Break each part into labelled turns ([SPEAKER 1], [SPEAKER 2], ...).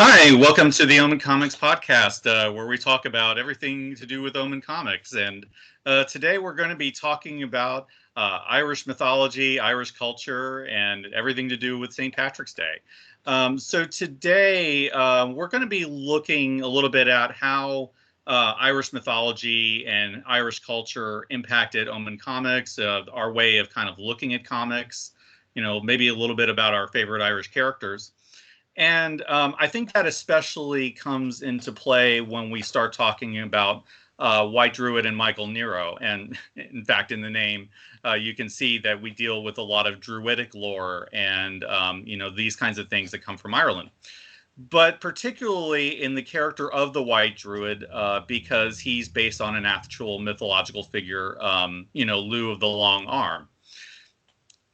[SPEAKER 1] Hi, welcome to the Omen Comics podcast, where we talk about everything to do with Omen Comics. And today we're going to be talking about Irish mythology, Irish culture, and everything to do with St. Patrick's Day. So today we're going to be looking a little bit at how Irish mythology and Irish culture impacted Omen Comics, our way of kind of looking at comics, maybe a little bit about our favorite Irish characters. And I think that especially comes into play when we start talking about White Druid and Michael Nero. And in fact, in the name, you can see that we deal with a lot of Druidic lore and, these kinds of things that come from Ireland. But particularly in the character of the White Druid, because he's based on an actual mythological figure, Lugh of the Long Arm.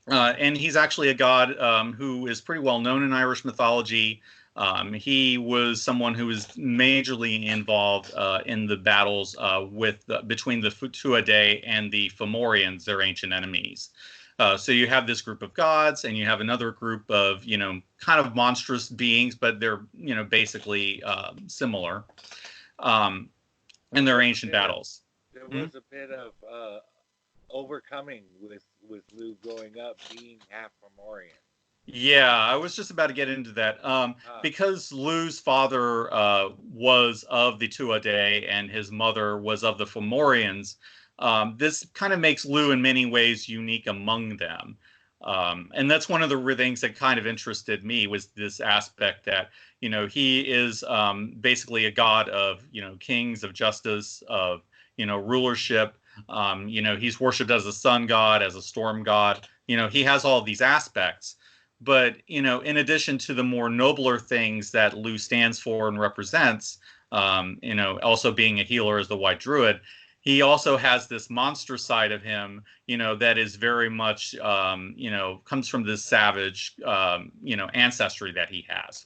[SPEAKER 1] And he's actually a god who is pretty well known in Irish mythology. He was someone who was majorly involved in the battles between the Tuatha and the Fomorians, their ancient enemies. So you have this group of gods, and you have another group of, kind of monstrous beings, but they're, basically similar in their ancient battles.
[SPEAKER 2] There was a bit of overcoming with Lugh growing up being half Fomorian.
[SPEAKER 1] Yeah, I was just about to get into that. Because Lugh's father was of the Tuatha and his mother was of the Fomorians, this kind of makes Lugh in many ways unique among them. And that's one of the things that kind of interested me, was this aspect that, he is basically a god of, kings, of justice, of, rulership. He's worshipped as a sun god, as a storm god. He has all of these aspects. But, in addition to the more nobler things that Lugh stands for and represents, also being a healer as the White Druid, he also has this monster side of him, that is very much, comes from this savage, ancestry that he has.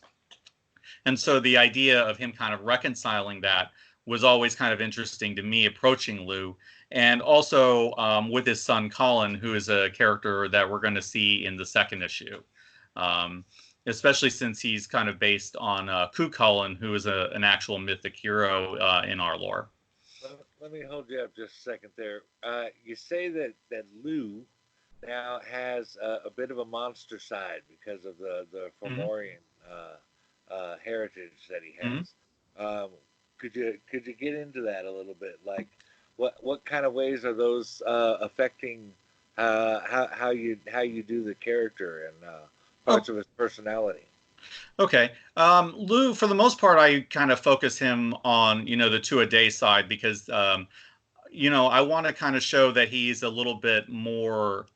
[SPEAKER 1] And so the idea of him kind of reconciling that was always kind of interesting to me, approaching Lugh. And also with his son Cullen, who is a character that we're going to see in the second issue, especially since he's kind of based on Cullen, who is an actual mythic hero in our lore.
[SPEAKER 2] Let me hold you up just a second there. You say that Lugh now has a bit of a monster side because of the Fomorian heritage that he has. Mm-hmm. Could you get into that a little bit? Like, what kind of ways are those affecting how you do the character and parts of his personality?
[SPEAKER 1] Okay. Lugh, for the most part, I kind of focus him on, the Tuatha side because, I want to kind of show that he's a little bit more,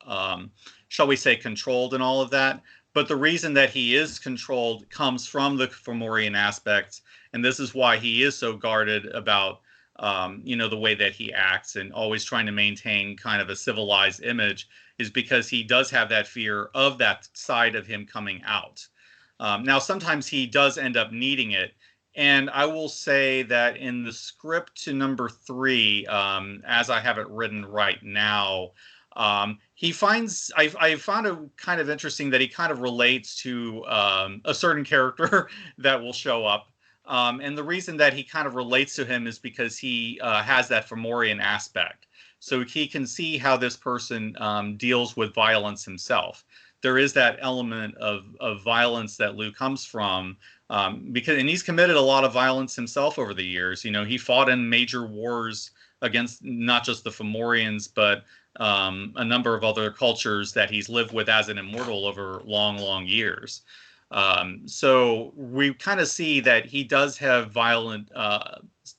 [SPEAKER 1] shall we say, controlled in all of that. But the reason that he is controlled comes from the Fomorian aspects. And this is why he is so guarded about, the way that he acts and always trying to maintain kind of a civilized image, is because he does have that fear of that side of him coming out. Now, sometimes he does end up needing it. And I will say that in the script to number 3, as I have it written right now, I found it kind of interesting that he kind of relates to a certain character that will show up. And the reason that he kind of relates to him is because he has that Fomorian aspect. So he can see how this person deals with violence himself. There is that element of violence that Lugh comes from, and he's committed a lot of violence himself over the years. He fought in major wars against not just the Fomorians, but a number of other cultures that he's lived with as an immortal over long, long years. So we kind of see that he does have violent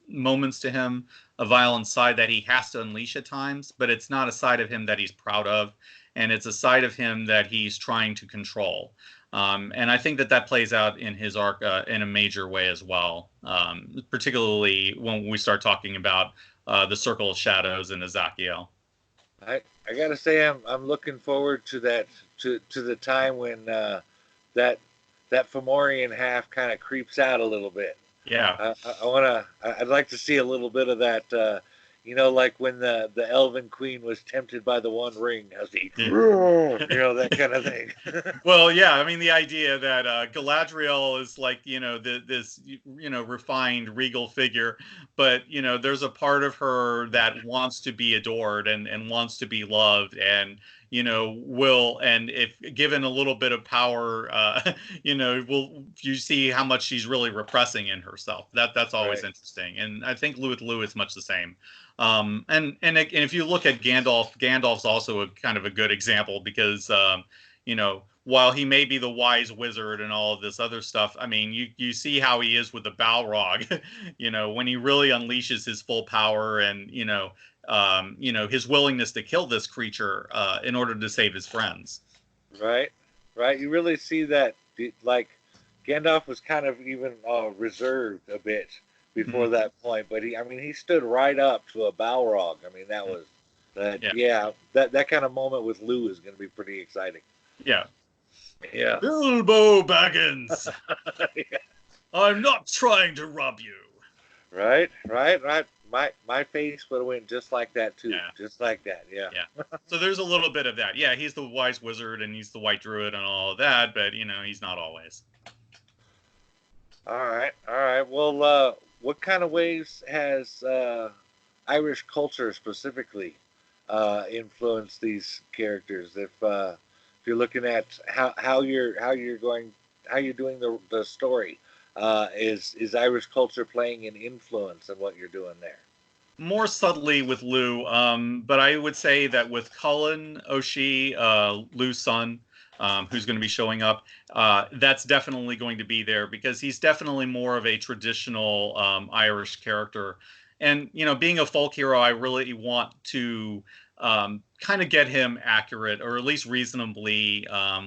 [SPEAKER 1] moments to him, a violent side that he has to unleash at times, but it's not a side of him that he's proud of. And it's a side of him that he's trying to control. And I think that plays out in his arc in a major way as well, particularly when we start talking about the Circle of Shadows and Ezekiel.
[SPEAKER 2] I gotta say, I'm looking forward to that, to the time when that Fomorian half kind of creeps out a little bit.
[SPEAKER 1] Yeah.
[SPEAKER 2] I'd like to see a little bit of that, like when the Elven Queen was tempted by the One Ring, how's he,
[SPEAKER 1] Yeah.
[SPEAKER 2] that kind of thing.
[SPEAKER 1] Well, yeah, I mean the idea that Galadriel is like this refined regal figure, but there's a part of her that wants to be adored and wants to be loved, and will, and if given a little bit of power, will you see how much she's really repressing in herself. That's always
[SPEAKER 2] Right.
[SPEAKER 1] interesting, and I think Lugh is much the same. And if you look at Gandalf's also a kind of a good example because while he may be the wise wizard and all of this other stuff, I mean, you see how he is with the Balrog, when he really unleashes his full power and, his willingness to kill this creature in order to save his friends.
[SPEAKER 2] Right. Right. You really see that, like, Gandalf was kind of even reserved a bit before
[SPEAKER 1] Mhm.
[SPEAKER 2] that point, but he stood right up to a Balrog. I mean, that was that.
[SPEAKER 1] Yeah.
[SPEAKER 2] Yeah, that kind of moment with Lou is going to be pretty exciting.
[SPEAKER 1] Yeah.
[SPEAKER 2] Yeah.
[SPEAKER 1] Bilbo Baggins,
[SPEAKER 2] Yeah.
[SPEAKER 1] I'm not trying to rob you.
[SPEAKER 2] Right. Right. Right. My face would have went just like that too.
[SPEAKER 1] Yeah.
[SPEAKER 2] Just like that. Yeah.
[SPEAKER 1] Yeah. So there's a little bit of that. Yeah, he's the wise wizard and he's the white druid and all of that, but he's not always.
[SPEAKER 2] All right. All right. Well, what kind of ways has Irish culture specifically influenced these characters? If you're looking at how you're doing the story, is Irish culture playing an influence in what you're doing there?
[SPEAKER 1] More subtly with Lou, but I would say that with Cullen O'Sidhe, Lou's son, who's going to be showing up, that's definitely going to be there because he's definitely more of a traditional Irish character. And, being a folk hero, I really want to kind of get him accurate or at least reasonably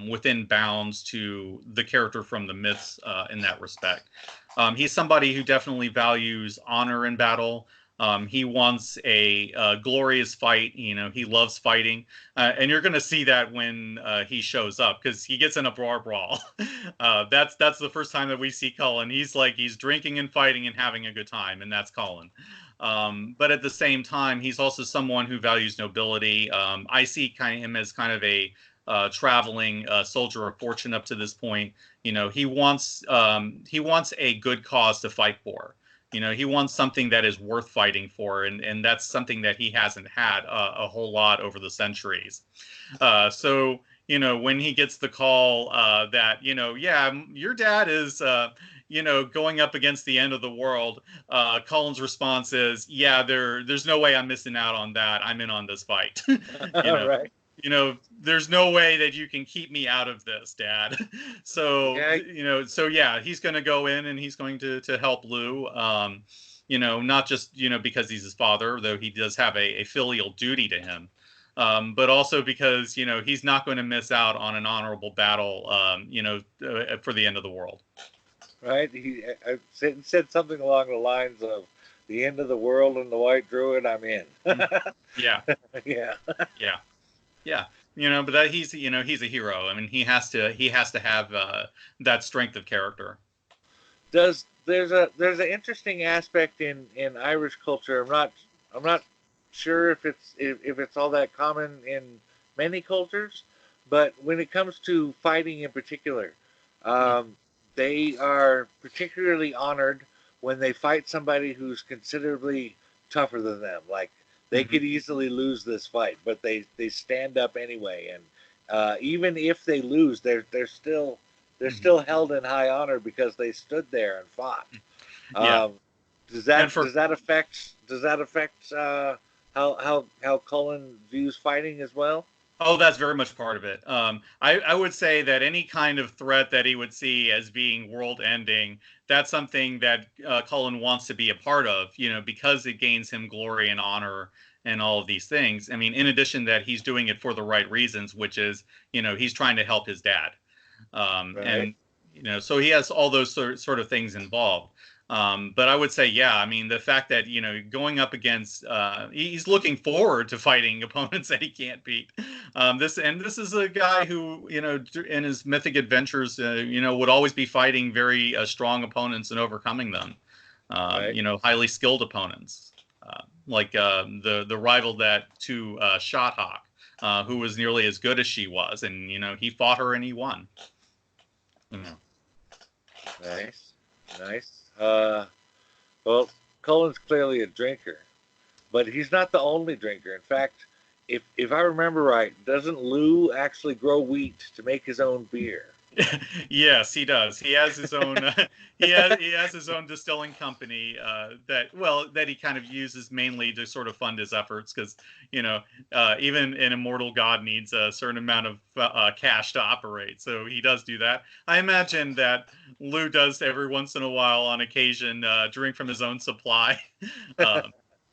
[SPEAKER 1] within bounds to the character from the myths in that respect. He's somebody who definitely values honor in battle. He wants a glorious fight. He loves fighting, and you're going to see that when he shows up because he gets in a bar brawl. That's the first time that we see Cullen. He's drinking and fighting and having a good time, and that's Cullen. But at the same time, he's also someone who values nobility. I see him as kind of a traveling soldier of fortune up to this point. He wants a good cause to fight for. He wants something that is worth fighting for, and that's something that he hasn't had a whole lot over the centuries. So, when he gets the call that, yeah, your dad is, going up against the end of the world, Cullen's response is, yeah, there's no way I'm missing out on that. I'm in on this fight.
[SPEAKER 2] Right.
[SPEAKER 1] There's no way that you can keep me out of this, Dad. So,
[SPEAKER 2] Yeah.
[SPEAKER 1] so yeah, he's going to go in and he's going to help Lou. Not just because he's his father, though he does have a filial duty to him, but also because he's not going to miss out on an honorable battle. For the end of the world.
[SPEAKER 2] Right. He said something along the lines of the end of the world and the White Druid. I'm in.
[SPEAKER 1] Yeah.
[SPEAKER 2] Yeah.
[SPEAKER 1] Yeah. Yeah, but he's a hero. I mean, he has to have that strength of character.
[SPEAKER 2] There's an interesting aspect in Irish culture. I'm not sure if it's all that common in many cultures, but when it comes to fighting in particular, um, they are particularly honored when they fight somebody who's considerably tougher than them. Like they
[SPEAKER 1] Mm-hmm.
[SPEAKER 2] could easily lose this fight, but they stand up anyway. And even if they lose, they're
[SPEAKER 1] Mm-hmm.
[SPEAKER 2] still held in high honor because they stood there and fought.
[SPEAKER 1] Yeah,
[SPEAKER 2] Um, does
[SPEAKER 1] and
[SPEAKER 2] that
[SPEAKER 1] for
[SPEAKER 2] does that affect how Cullen views fighting as well?
[SPEAKER 1] Oh, that's very much part of it. I would say that any kind of threat that he would see as being world-ending, that's something that Cullen wants to be a part of, because it gains him glory and honor and all of these things. I mean, in addition that he's doing it for the right reasons, which is, he's trying to help his dad.
[SPEAKER 2] Right.
[SPEAKER 1] And so he has all those sort of things involved. But I would say, yeah, I mean, the fact that going up against, he's looking forward to fighting opponents that he can't beat. This is a guy who in his mythic adventures, would always be fighting very strong opponents and overcoming them.
[SPEAKER 2] Right.
[SPEAKER 1] Highly skilled opponents. like the rival that to Shothawk, who was nearly as good as she was, and he fought her and he won.
[SPEAKER 2] Nice, nice. Well, Cullen's clearly a drinker, but he's not the only drinker. In fact, if I remember right, doesn't Lugh actually grow wheat to make his own beer?
[SPEAKER 1] Yes, he does. He has his own. He has his own distilling company that he kind of uses mainly to sort of fund his efforts because even an immortal god needs a certain amount of cash to operate. So he does do that. I imagine that Lugh does every once in a while, on occasion, drink from his own supply.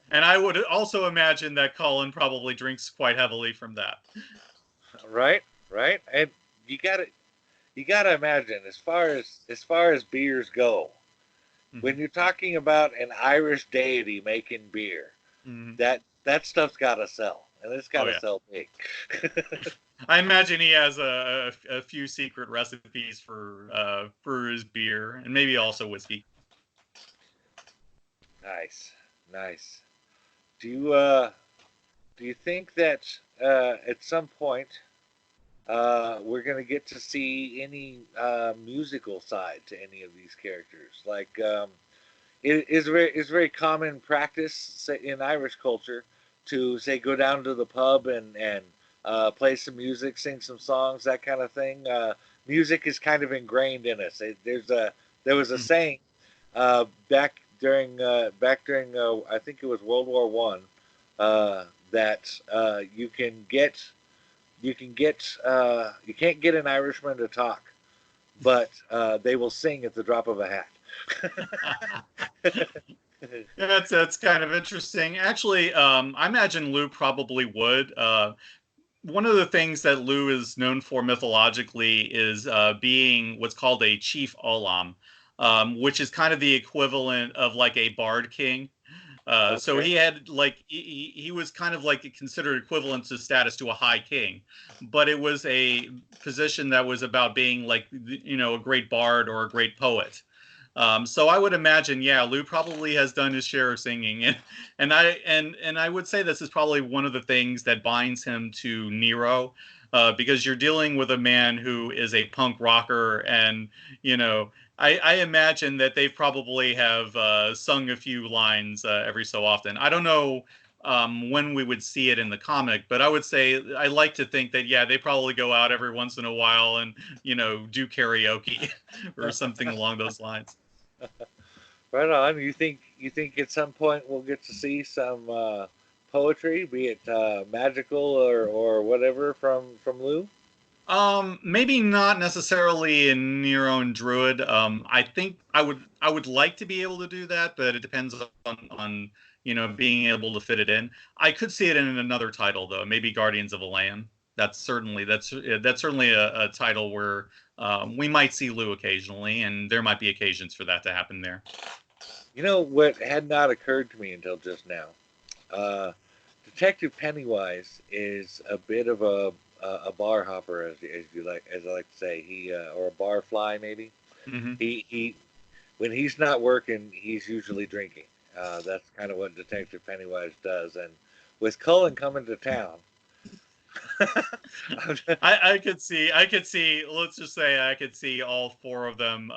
[SPEAKER 1] And I would also imagine that Cullen probably drinks quite heavily from that.
[SPEAKER 2] Right, right, and you got to you got to imagine as far as beers go, when you're talking about an Irish deity making beer,
[SPEAKER 1] Mm-hmm.
[SPEAKER 2] that stuff's got to sell, and it's got
[SPEAKER 1] Oh
[SPEAKER 2] to
[SPEAKER 1] yeah.
[SPEAKER 2] sell big.
[SPEAKER 1] I imagine he has a few secret recipes for his beer and maybe also whiskey.
[SPEAKER 2] Nice, nice. Do you think that at some point we're gonna get to see any musical side to any of these characters? Like, it is very common practice in Irish culture to say go down to the pub and play some music, sing some songs, that kind of thing. Music is kind of ingrained in us. There was a saying back during I think it was World War I, that you can't get an Irishman to talk, but they will sing at the drop of a hat.
[SPEAKER 1] That's kind of interesting. Actually, I imagine Lugh probably would. One of the things that Lugh is known for mythologically is being what's called a chief olam, which is kind of the equivalent of like a bard king. So
[SPEAKER 2] Okay.
[SPEAKER 1] he had like he was kind of like considered equivalent to status to a high king, but it was a position that was about being like a great bard or a great poet. So I would imagine, yeah, Lugh probably has done his share of singing, and I would say this is probably one of the things that binds him to Nero, because you're dealing with a man who is a punk rocker, and I imagine that they probably have sung a few lines every so often. I don't know when we would see it in the comic, but I would say I like to think that yeah, they probably go out every once in a while and do karaoke or something along those lines.
[SPEAKER 2] Right on. You think at some point we'll get to see some poetry, be it magical or whatever from Lugh?
[SPEAKER 1] Maybe not necessarily in Nero and Druid. I think I would like to be able to do that, but it depends on being able to fit it in. I could see it in another title though, maybe Guardians of Elan. That's certainly a title where we might see Lugh occasionally, and there might be occasions for that to happen there.
[SPEAKER 2] You know what had not occurred to me until just now? Uh, Detective Pennywise is a bit of a bar hopper, as I like to say, or a bar fly maybe.
[SPEAKER 1] Hmm.
[SPEAKER 2] He when he's not working, he's usually drinking. That's kind of what Detective Pennywise does. And with Cullen coming to town,
[SPEAKER 1] I could see, let's just say I could see all four of them,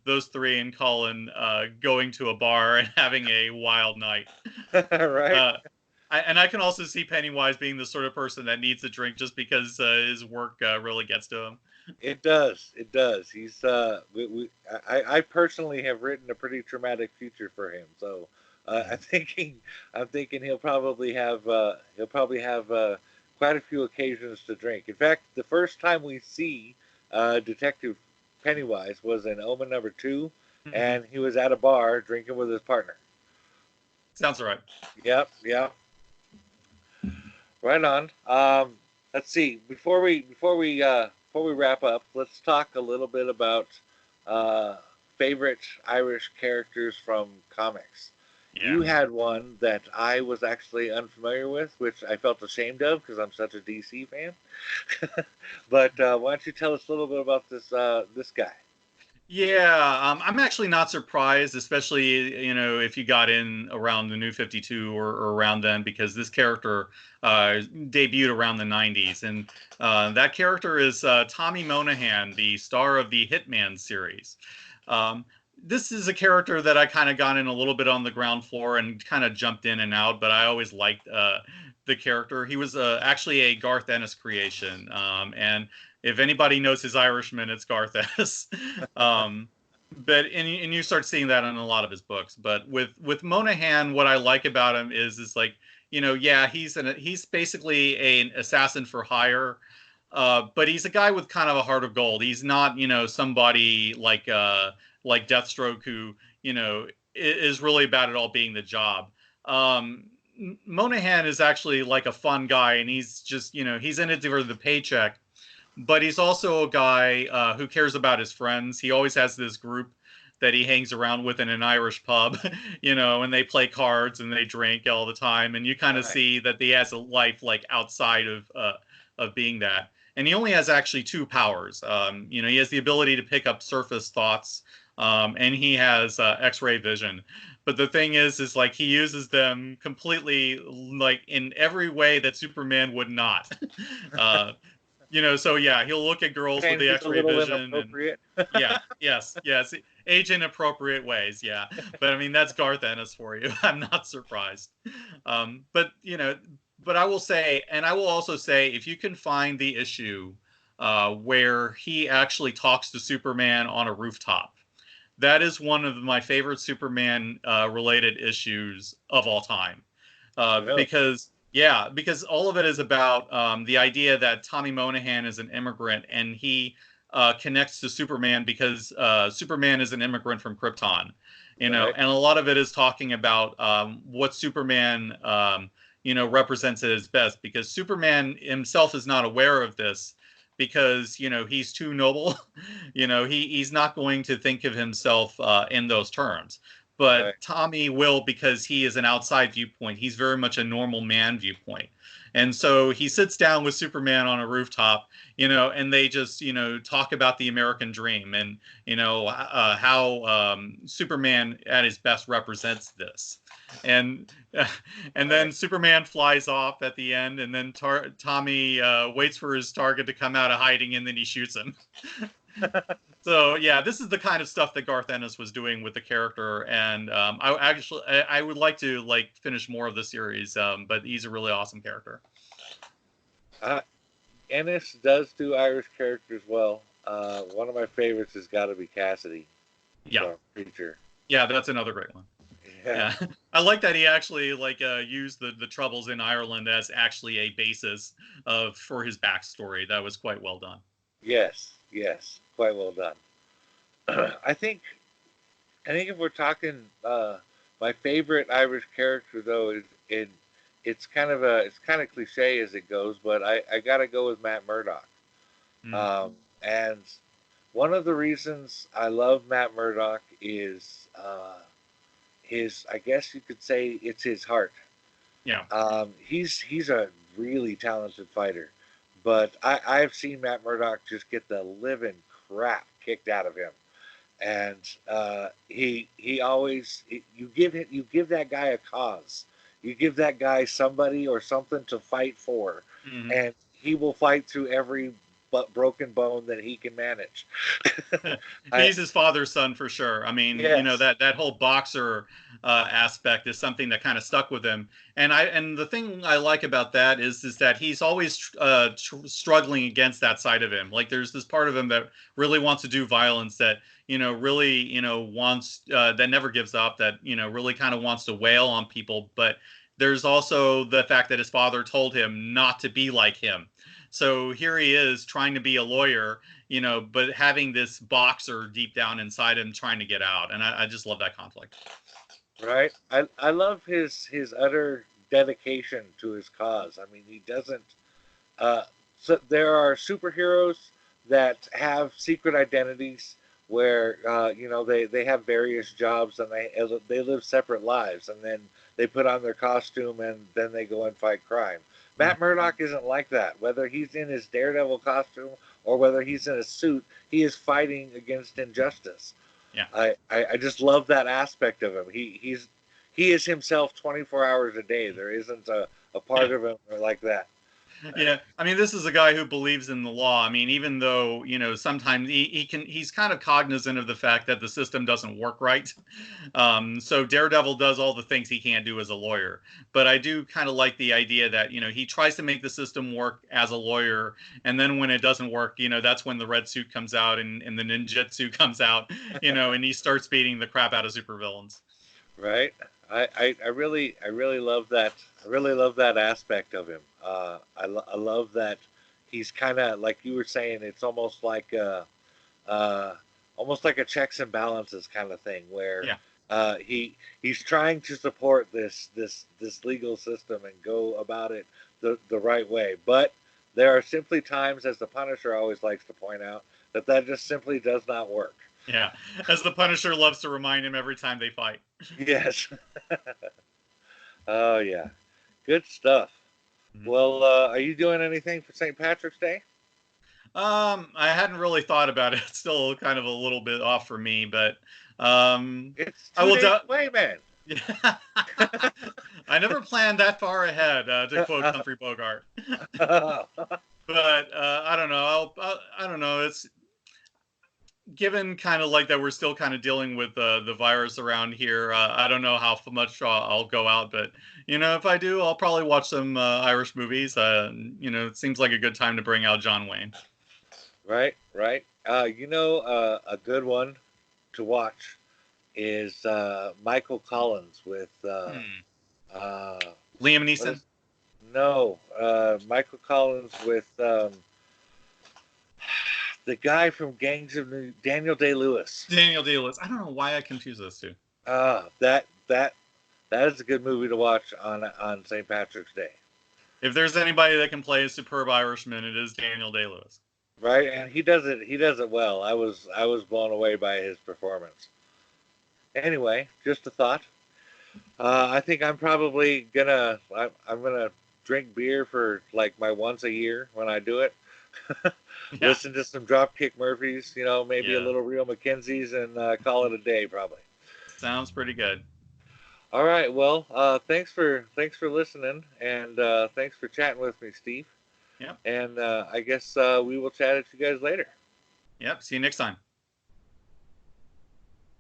[SPEAKER 1] those three and Colin, going to a bar and having a wild night.
[SPEAKER 2] right?
[SPEAKER 1] Uh, and I can also see Pennywise being the sort of person that needs a drink just because his work really gets to him.
[SPEAKER 2] It does. It does. He's I personally have written a pretty traumatic future for him. So I'm thinking he'll probably have quite a few occasions to drink. In fact, the first time we see Detective Pennywise was in Omen #2,
[SPEAKER 1] Hmm.
[SPEAKER 2] and he was at a bar drinking with his partner.
[SPEAKER 1] Sounds right.
[SPEAKER 2] Yep, yep. Right on. Let's see. Before we wrap up, let's talk a little bit about uh, favorite Irish characters from comics.
[SPEAKER 1] Yeah.
[SPEAKER 2] You had one that I was actually unfamiliar with, which I felt ashamed of because I'm such a DC fan. But why don't you tell us a little bit about this guy?
[SPEAKER 1] Yeah, I'm actually not surprised, especially if you got in around the New 52 or around then, because this character debuted around the 90s, and that character is Tommy Monahan, the star of the Hitman series. Um, this is a character that I kind of got in a little bit on the ground floor and kind of jumped in and out, but I always liked the character. He was actually a Garth Ennis creation, and if anybody knows his Irishman, it's Garth Ennis. um, and you start seeing that in a lot of his books. But with Monahan, what I like about him is like, yeah, he's basically an assassin for hire. But he's a guy with kind of a heart of gold. He's not, somebody like Deathstroke who, is really bad at all being the job. Um, Monahan is actually like a fun guy, and he's just, he's in it for the paycheck, but he's also a guy who cares about his friends. He always has this group that he hangs around with in an Irish pub, and they play cards and they drink all the time. And you kind of
[SPEAKER 2] Right.
[SPEAKER 1] see that he has a life like outside of being that. And he only has actually two powers. He has the ability to pick up surface thoughts, and he has X-ray vision. But the thing is like he uses them completely, like in every way that Superman would not. uh, so yeah, he'll look at girls with
[SPEAKER 2] And
[SPEAKER 1] the
[SPEAKER 2] he's a
[SPEAKER 1] X-ray
[SPEAKER 2] little
[SPEAKER 1] vision, and
[SPEAKER 2] inappropriate.
[SPEAKER 1] yeah, yes, age in appropriate ways, yeah. But I mean, that's Garth Ennis for you. I'm not surprised. But but I will say, and I will also say, if you can find the issue where he actually talks to Superman on a rooftop, that is one of my favorite Superman related issues of all time.
[SPEAKER 2] Really?
[SPEAKER 1] Because all of it is about the idea that Tommy Monahan is an immigrant, and he connects to Superman because Superman is an immigrant from Krypton,
[SPEAKER 2] Right.
[SPEAKER 1] and a lot of it is talking about what Superman, represents at his best, because Superman himself is not aware of this because he's too noble. He's not going to think of himself in those terms, but
[SPEAKER 2] Right.
[SPEAKER 1] Tommy will, because he is an outside viewpoint. He's very much a normal man viewpoint. And so he sits down with Superman on a rooftop, and they just, talk about the American dream, and, how Superman at his best represents this. And and then
[SPEAKER 2] Right.
[SPEAKER 1] Superman flies off at the end, and then Tommy waits for his target to come out of hiding, and then he shoots him. So yeah, this is the kind of stuff that Garth Ennis was doing with the character, and I would like to like finish more of the series, but he's a really awesome character.
[SPEAKER 2] Uh, Ennis does do Irish characters well. One of my favorites has got to be Cassidy
[SPEAKER 1] Yeah,
[SPEAKER 2] from Preacher.
[SPEAKER 1] yeah, that's another great one.
[SPEAKER 2] Yeah.
[SPEAKER 1] Yeah, I like that he actually like used the troubles in Ireland as actually a basis of for his backstory. That was quite well done.
[SPEAKER 2] Yes. Yes. Quite well done. I think. I think if we're talking, my favorite Irish character though is in. It's kind of cliche as it goes, but I gotta go with Matt Murdock.
[SPEAKER 1] Mm.
[SPEAKER 2] And one of the reasons I love Matt Murdock is his. I guess you could say it's his heart.
[SPEAKER 1] Yeah.
[SPEAKER 2] He's a really talented fighter, but I've seen Matt Murdock just get the living crap kicked out of him, and he always you give that guy a cause, you give that guy somebody or something to fight for,
[SPEAKER 1] Mm-hmm.
[SPEAKER 2] and he will fight through every but broken bone that he can manage. I
[SPEAKER 1] He's his father's son for sure. I mean,
[SPEAKER 2] Yes,
[SPEAKER 1] that whole boxer aspect is something that kind of stuck with him. And the thing I like about that is that he's always struggling against that side of him. Like there's this part of him that really wants to do violence, that really wants that never gives up, that really kind of wants to wail on people. But there's also the fact that his father told him not to be like him. So here he is trying to be a lawyer, but having this boxer deep down inside him trying to get out. And I just love that conflict.
[SPEAKER 2] right. I love his utter dedication to his cause. I mean, he doesn't. Uh, so there are superheroes that have secret identities where they have various jobs and they live separate lives, and then they put on their costume and then they go and fight crime. Matt Murdock isn't like that. Whether he's in his Daredevil costume or whether he's in a suit, he is fighting against injustice.
[SPEAKER 1] Yeah.
[SPEAKER 2] I just love that aspect of him. He is himself 24 hours a day. There isn't a part of him like that.
[SPEAKER 1] Yeah, I mean, this is a guy who believes in the law. I mean, even though, sometimes he's kind of cognizant of the fact that the system doesn't work right. So Daredevil does all the things he can't do as a lawyer. But I do kind of like the idea that, he tries to make the system work as a lawyer. And then when it doesn't work, that's when the red suit comes out and the ninjutsu comes out, and he starts beating the crap out of supervillains.
[SPEAKER 2] Right. I really love that. I really love that aspect of him. I love that he's kind of like you were saying. It's almost like a checks and balances kind of thing, where
[SPEAKER 1] Yeah.
[SPEAKER 2] He's trying to support this legal system and go about it the right way. But there are simply times, as the Punisher always likes to point out, that just simply does not work.
[SPEAKER 1] Yeah, as the Punisher loves to remind him every time they fight.
[SPEAKER 2] Yes. Oh yeah, good stuff.
[SPEAKER 1] Mhm.
[SPEAKER 2] Well, are you doing anything for St. Patrick's Day?
[SPEAKER 1] I hadn't really thought about it. It's still kind of a little bit off for me, but
[SPEAKER 2] It's
[SPEAKER 1] I
[SPEAKER 2] 2 days away, man.
[SPEAKER 1] Yeah. I never planned that far ahead, to quote Humphrey Bogart. But I don't know. I don't know. It's given kind of like that we're still kind of dealing with the virus around here. I don't know how much I'll go out, but if I do, I'll probably watch some Irish movies. It seems like a good time to bring out John Wayne.
[SPEAKER 2] Right, right. A good one to watch is Michael Collins with uh,
[SPEAKER 1] Liam
[SPEAKER 2] what
[SPEAKER 1] Neeson.
[SPEAKER 2] is no Michael Collins with the guy from Gangs of New Daniel Day-Lewis.
[SPEAKER 1] Daniel Day-Lewis. I don't know why I confuse those two.
[SPEAKER 2] That is a good movie to watch on St. Patrick's Day.
[SPEAKER 1] If there's anybody that can play a superb Irishman, it is Daniel Day-Lewis.
[SPEAKER 2] Right, and he does it well. I was blown away by his performance. Anyway, just a thought. I think I'm probably I'm gonna drink beer for like my once a year when I do it.
[SPEAKER 1] Yeah.
[SPEAKER 2] Listen to some Dropkick Murphys, maybe a
[SPEAKER 1] Yeah.
[SPEAKER 2] little Real McKenzie's, and call it a day probably.
[SPEAKER 1] Sounds pretty good.
[SPEAKER 2] All right, well, thanks for listening, and thanks for chatting with me, Steve.
[SPEAKER 1] Yep.
[SPEAKER 2] And I guess we will chat at you guys later.
[SPEAKER 1] Yep. See you next time.